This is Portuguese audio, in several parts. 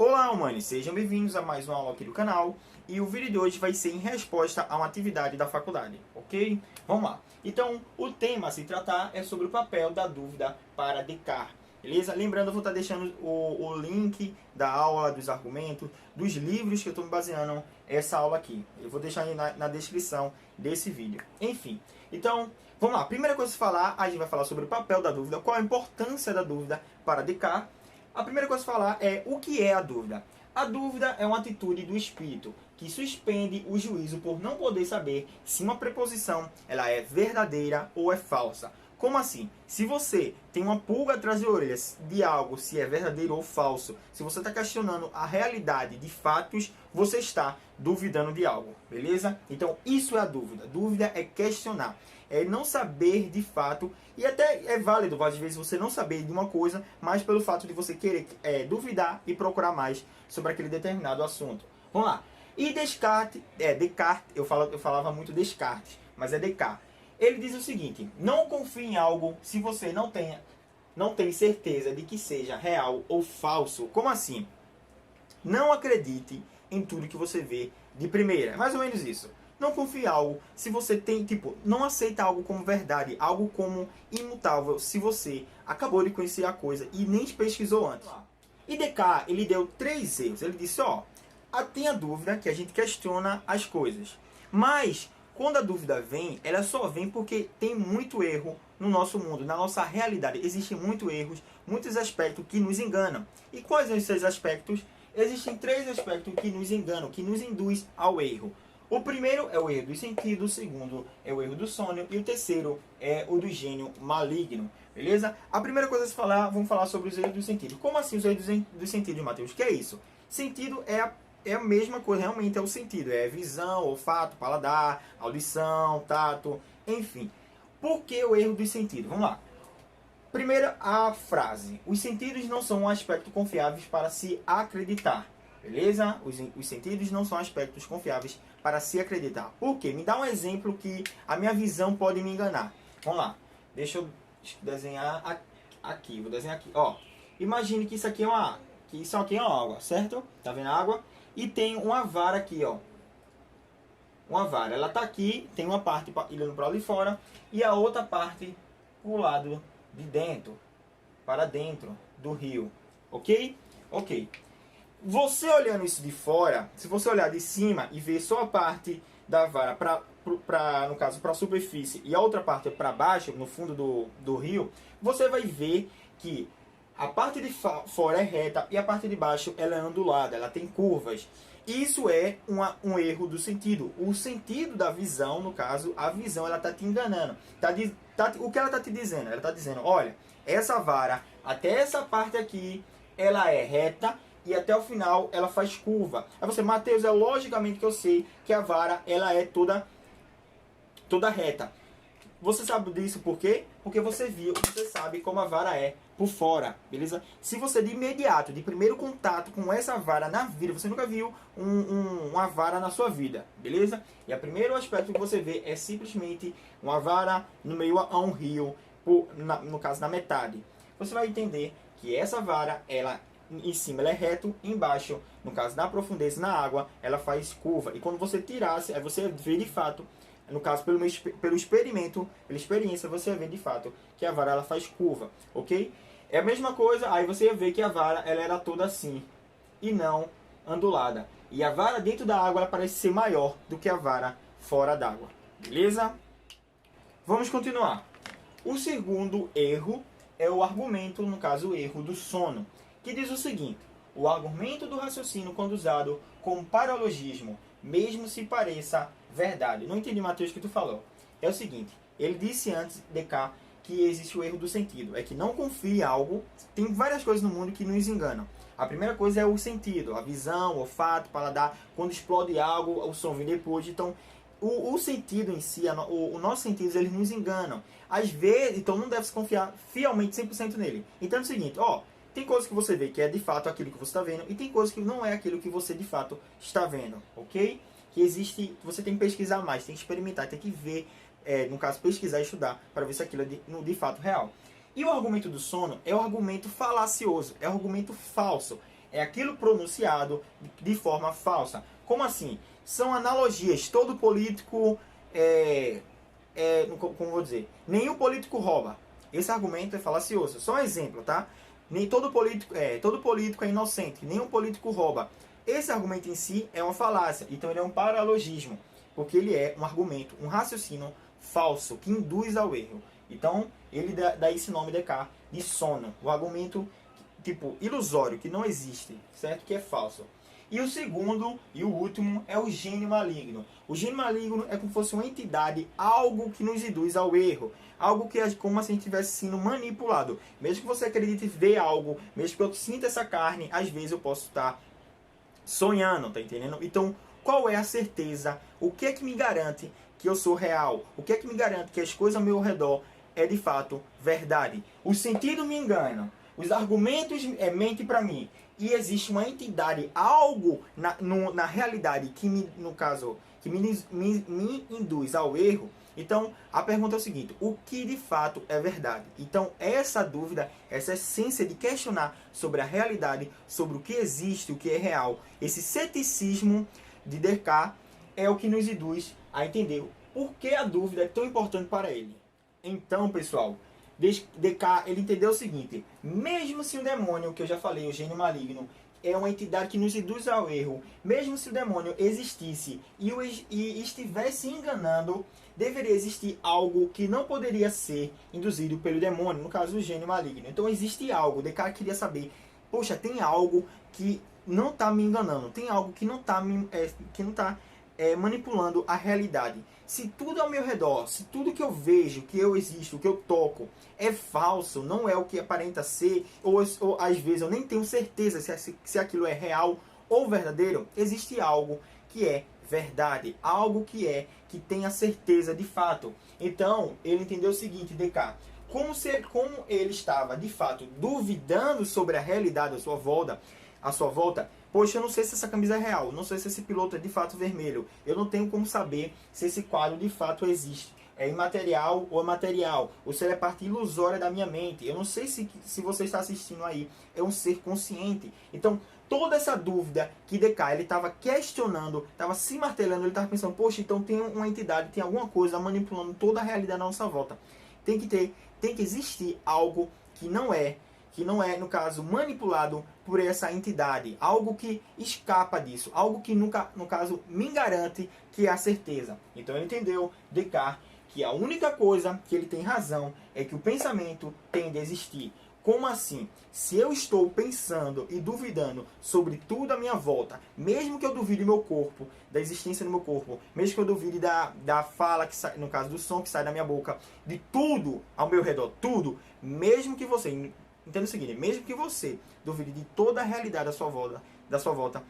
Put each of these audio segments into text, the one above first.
Olá, humanos! Sejam bem-vindos a mais uma aula aqui do canal. E o vídeo de hoje vai ser em resposta a uma atividade da faculdade, ok? Vamos lá. Então, o tema a se tratar é sobre o papel da dúvida para Descartes, beleza? Lembrando, eu vou estar deixando o link da aula, dos argumentos, dos livros que eu estou me baseando essa aula aqui. Eu vou deixar aí na descrição desse vídeo. Enfim, então, vamos lá. Primeira coisa a se falar, a gente vai falar sobre o papel da dúvida, qual a importância da dúvida para Descartes. A primeira coisa a falar é o que é a dúvida. A dúvida é uma atitude do espírito que suspende o juízo por não poder saber se uma preposição ela é verdadeira ou é falsa. Como assim? Se você tem uma pulga atrás de orelhas de algo, se é verdadeiro ou falso, se você está questionando a realidade de fatos, você está duvidando de algo, beleza? Então isso é a dúvida. Dúvida é questionar, é não saber de fato, e até é válido às vezes você não saber de uma coisa, mas pelo fato de você querer duvidar e procurar mais sobre aquele determinado assunto. Vamos lá. E Descartes, eu falava muito Descartes, mas é Descartes. Ele diz o seguinte: não confie em algo se você não tem certeza de que seja real ou falso. Como assim? Não acredite em tudo que você vê de primeira. É mais ou menos isso. Não confie em algo se você tem, não aceita algo como verdade, algo como imutável, se você acabou de conhecer a coisa e nem pesquisou antes. E Descartes, ele deu 3 erros. Ele disse, tem a dúvida que a gente questiona as coisas. Mas quando a dúvida vem, ela só vem porque tem muito erro no nosso mundo, na nossa realidade. Existem muitos erros, muitos aspectos que nos enganam. E quais são esses aspectos? Existem 3 aspectos que nos enganam, que nos induz ao erro. O primeiro é o erro do sentido, o segundo é o erro do sonho e o terceiro é o do gênio maligno, beleza? A primeira coisa a se falar, vamos falar sobre os erros do sentido. Como assim os erros do sentido, Matheus? O que é isso? Sentido é a mesma coisa, realmente é o sentido, é visão, olfato, paladar, audição, tato, enfim. Por que o erro do sentido? Vamos lá. Primeiro, a frase. Os sentidos não são um aspecto confiáveis para se acreditar. Beleza? Os sentidos não são aspectos confiáveis para se acreditar. Por quê? Me dá um exemplo que a minha visão pode me enganar. Vamos lá. Deixa eu desenhar aqui. Vou desenhar aqui. Imagine que isso aqui é uma água, certo? Tá vendo a água? E tem uma vara aqui, Uma vara. Ela tá aqui, tem uma parte olhando para ali fora e a outra parte pro lado de dentro, para dentro do rio. Ok? Ok. Você olhando isso de fora, se você olhar de cima e ver só a parte da vara no caso, para a superfície e a outra parte para baixo, no fundo do rio, você vai ver que a parte de fora é reta e a parte de baixo ela é ondulada, ela tem curvas. Isso é um erro do sentido. O sentido da visão, no caso, a visão, ela está te enganando. O que ela está te dizendo? Ela está dizendo, olha, essa vara, até essa parte aqui, ela é reta e até o final ela faz curva. Aí você, Matheus, é logicamente que eu sei que a vara, ela é toda reta. Você sabe disso por quê? Porque você sabe como a vara é por fora, beleza? Se você de imediato, de primeiro contato com essa vara na vida, você nunca viu uma vara na sua vida, beleza? E o primeiro aspecto que você vê é simplesmente uma vara no meio a um rio, no caso na metade. Você vai entender que essa vara, ela em cima ela é reto, embaixo, no caso na profundeza, na água, ela faz curva. E quando você tirasse, aí você vê de fato, no caso pelo experimento, pela experiência, você vê de fato que a vara ela faz curva, ok? É a mesma coisa, aí você vê que a vara ela era toda assim e não ondulada. E a vara dentro da água ela parece ser maior do que a vara fora d'água, beleza? Vamos continuar. O segundo erro é o argumento, no caso o erro do sono, que diz o seguinte: o argumento do raciocínio quando usado como paralogismo, mesmo se pareça verdade. Não entendi, Matheus, o que tu falou. É o seguinte, ele disse antes, Descartes, que existe o erro do sentido. É que não confie em algo. Tem várias coisas no mundo que nos enganam. A primeira coisa é o sentido, a visão, o olfato, paladar. Quando explode algo, o som vem depois. Então, o sentido em si, os nossos sentidos, eles nos enganam. Às vezes, então não deve se confiar fielmente 100% nele. Então é o seguinte, tem coisas que você vê que é de fato aquilo que você está vendo e tem coisas que não é aquilo que você de fato está vendo, ok? Que existe, você tem que pesquisar mais, tem que experimentar, tem que ver, no caso pesquisar e estudar para ver se aquilo é de fato real. E o argumento do sono é o argumento falacioso, é o argumento falso. É aquilo pronunciado de forma falsa. Como assim? São analogias. Todo político como vou dizer? Nenhum político rouba. Esse argumento é falacioso. Só um exemplo, tá? Nem todo político é inocente. Nenhum político rouba. Esse argumento em si é uma falácia. Então ele é um paralogismo. Porque ele é um argumento, um raciocínio falso, que induz ao erro. Então, ele dá esse nome de cá, de sono. O argumento, tipo, ilusório, que não existe, certo? Que é falso. E o segundo, e o último, é o gênio maligno. O gênio maligno é como se fosse uma entidade, algo que nos induz ao erro. Algo que é como se a gente estivesse sendo manipulado. Mesmo que você acredite ver algo, mesmo que eu sinta essa carne, às vezes eu posso estar sonhando, tá entendendo? Então, qual é a certeza? O que é que me garante que eu sou real? O que é que me garante que as coisas ao meu redor é de fato verdade? O sentido me engana, os argumentos mentem para mim. E existe uma entidade, algo na realidade que no caso, que me induz ao erro. Então, a pergunta é o seguinte: o que de fato é verdade? Então, essa dúvida, essa essência de questionar sobre a realidade, sobre o que existe, o que é real, esse ceticismo de Descartes é o que nos induz a entender por que a dúvida é tão importante para ele. Então, pessoal, Descartes, ele entendeu o seguinte: mesmo se o demônio, que eu já falei, o gênio maligno, é uma entidade que nos induz ao erro, mesmo se o demônio existisse e estivesse enganando, deveria existir algo que não poderia ser induzido pelo demônio, no caso o gênio maligno. Então existe algo. Descartes queria saber, poxa, tem algo que não está me enganando, tem algo que não está manipulando a realidade. Se tudo ao meu redor, se tudo que eu vejo, que eu existo, que eu toco, é falso, não é o que aparenta ser, ou às vezes eu nem tenho certeza se aquilo é real ou verdadeiro, existe algo que é verdade, algo que tem a certeza de fato. Então, ele entendeu o seguinte, Descartes: como ele estava, de fato, duvidando sobre a realidade à sua volta, poxa, eu não sei se essa camisa é real, não sei se esse piloto é de fato vermelho, eu não tenho como saber se esse quadro de fato existe, é imaterial ou é material, ou se ele é parte ilusória da minha mente. Eu não sei se você está assistindo aí é um ser consciente. Então, toda essa dúvida que Descartes, ele estava questionando, estava se martelando, ele estava pensando, poxa, então tem uma entidade, tem alguma coisa manipulando toda a realidade à nossa volta. Tem que existir algo que não é, no caso, manipulado por essa entidade. Algo que escapa disso. Algo que, no caso, me garante que é a certeza. Então ele entendeu, Descartes, que a única coisa que ele tem razão é que o pensamento tem de existir. Como assim? Se eu estou pensando e duvidando sobre tudo à minha volta, mesmo que eu duvide do meu corpo, da existência do meu corpo, mesmo que eu duvide da fala, que sai, no caso do som que sai da minha boca, de tudo ao meu redor, tudo, mesmo que você, entenda o seguinte, mesmo que você duvide de toda a realidade da sua volta,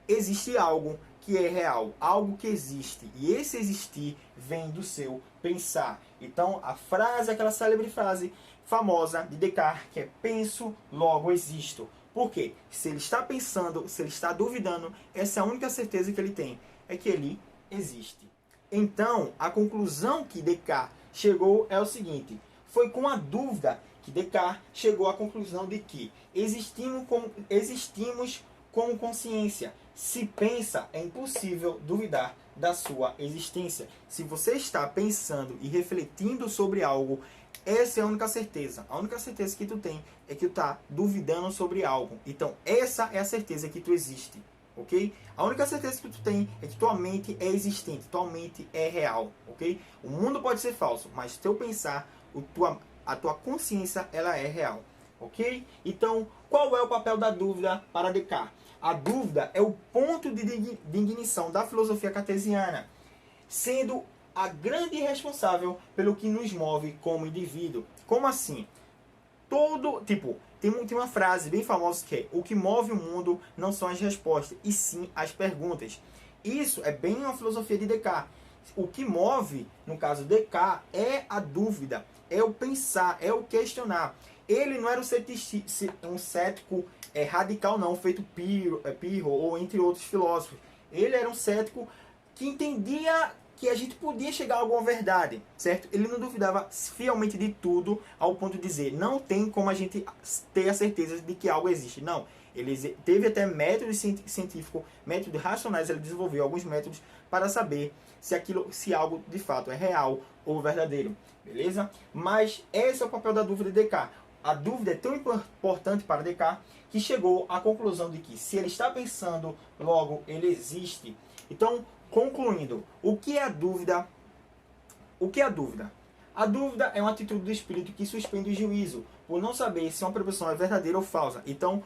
existe algo que é real, algo que existe, e esse existir vem do seu pensar. Então, a frase, aquela célebre frase famosa de Descartes, que é penso, logo existo. Por quê? Se ele está pensando, se ele está duvidando, essa é a única certeza que ele tem, é que ele existe. Então, a conclusão que Descartes chegou é o seguinte: foi com a dúvida que Descartes chegou à conclusão de que existimos como consciência. Se pensa, é impossível duvidar da sua existência. Se você está pensando e refletindo sobre algo, essa é a única certeza. A única certeza que tu tem é que tu está duvidando sobre algo. Então, essa é a certeza que tu existe. Ok? A única certeza que tu tem é que tua mente é existente, tua mente é real. Ok? O mundo pode ser falso, mas teu pensar, a tua consciência, ela é real. Ok? Então, qual é o papel da dúvida para Descartes? A dúvida é o ponto de ignição da filosofia cartesiana, sendo a grande responsável pelo que nos move como indivíduo. Como assim? Tem uma frase bem famosa que é: o que move o mundo não são as respostas, e sim as perguntas. Isso é bem uma filosofia de Descartes. O que move, no caso Descartes, é a dúvida, é o pensar, é o questionar. Ele não era um cético radical não, feito Pirro ou entre outros filósofos. Ele era um cético que entendia que a gente podia chegar a alguma verdade, certo? Ele não duvidava fielmente de tudo, ao ponto de dizer, não tem como a gente ter a certeza de que algo existe. Não, Ele teve até métodos científicos, métodos racionais, ele desenvolveu alguns métodos para saber se algo de fato é real ou verdadeiro, beleza? Mas esse é o papel da dúvida de Descartes. A dúvida é tão importante para Descartes que chegou à conclusão de que se ele está pensando, logo ele existe. Então, concluindo, o que é a dúvida? O que é a dúvida? A dúvida é uma atitude do espírito que suspende o juízo, por não saber se uma proposição é verdadeira ou falsa. Então,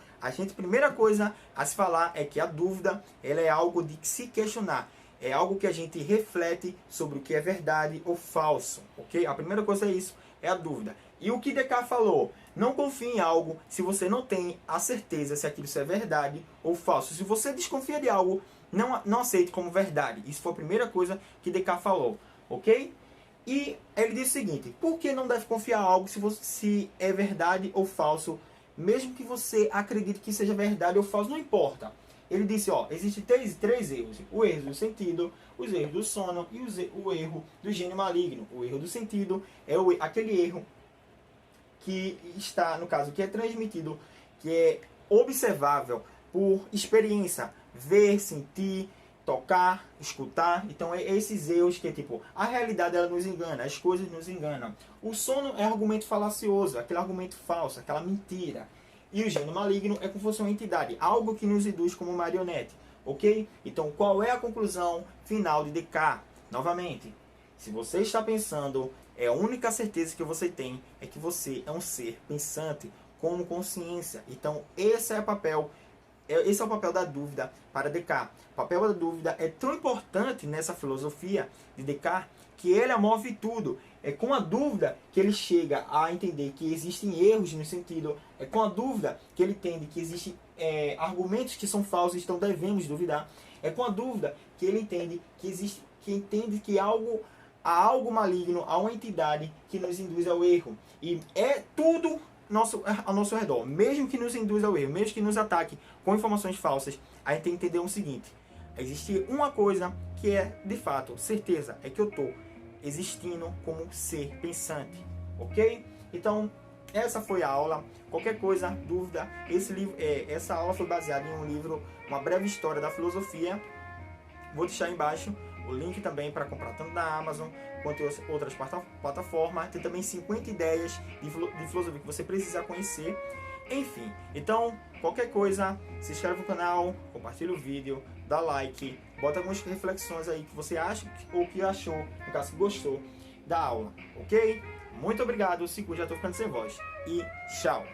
primeira coisa a se falar é que a dúvida, ela é algo de se questionar. É algo que a gente reflete sobre o que é verdade ou falso, ok? A primeira coisa é isso, é a dúvida. E o que Descartes falou? Não confie em algo se você não tem a certeza se aquilo é verdade ou falso. Se você desconfia de algo, não aceite como verdade. Isso foi a primeira coisa que Descartes falou, ok? E ele disse o seguinte: por que não deve confiar em algo se é verdade ou falso, mesmo que você acredite que seja verdade ou falso, não importa. Ele disse, existem três erros: o erro do sentido, os erros do sono e o erro do gênio maligno. O erro do sentido é aquele erro que está, no caso, que é transmitido, que é observável por experiência, ver, sentir, tocar, escutar. Então esses erros que é tipo, a realidade ela nos engana, as coisas nos enganam. O sono é argumento falacioso, aquele argumento falso, aquela mentira. E o gênio maligno é como se fosse uma entidade, algo que nos induz como marionete, ok? Então qual é a conclusão final de Descartes? Novamente, se você está pensando, a única certeza que você tem é que você é um ser pensante, com consciência. Então esse é o papel da dúvida para Descartes. O papel da dúvida é tão importante nessa filosofia de Descartes que ele move tudo. É com a dúvida que ele chega a entender que existem erros no sentido. É com a dúvida que ele entende que existem argumentos que são falsos, então devemos duvidar. É com a dúvida que ele entende que há algo maligno, há uma entidade que nos induz ao erro. E é tudo ao nosso redor, mesmo que nos induza ao erro, mesmo que nos ataque com informações falsas, a gente tem que entender o seguinte: existe uma coisa que é de fato certeza, é que eu estou existindo como ser pensante, ok? Então essa foi a aula. Qualquer coisa, dúvida, essa aula foi baseada em um livro, Uma Breve História da Filosofia. Vou deixar aí embaixo o link também para comprar tanto na Amazon quanto em outras plataformas. Tem também 50 ideias de filosofia que você precisa conhecer. Enfim, então, qualquer coisa, se inscreve no canal, compartilha o vídeo, dá like, bota algumas reflexões aí que você acha ou que achou, no caso que gostou da aula, ok? Muito obrigado, se cuida, já estou ficando sem voz. E tchau!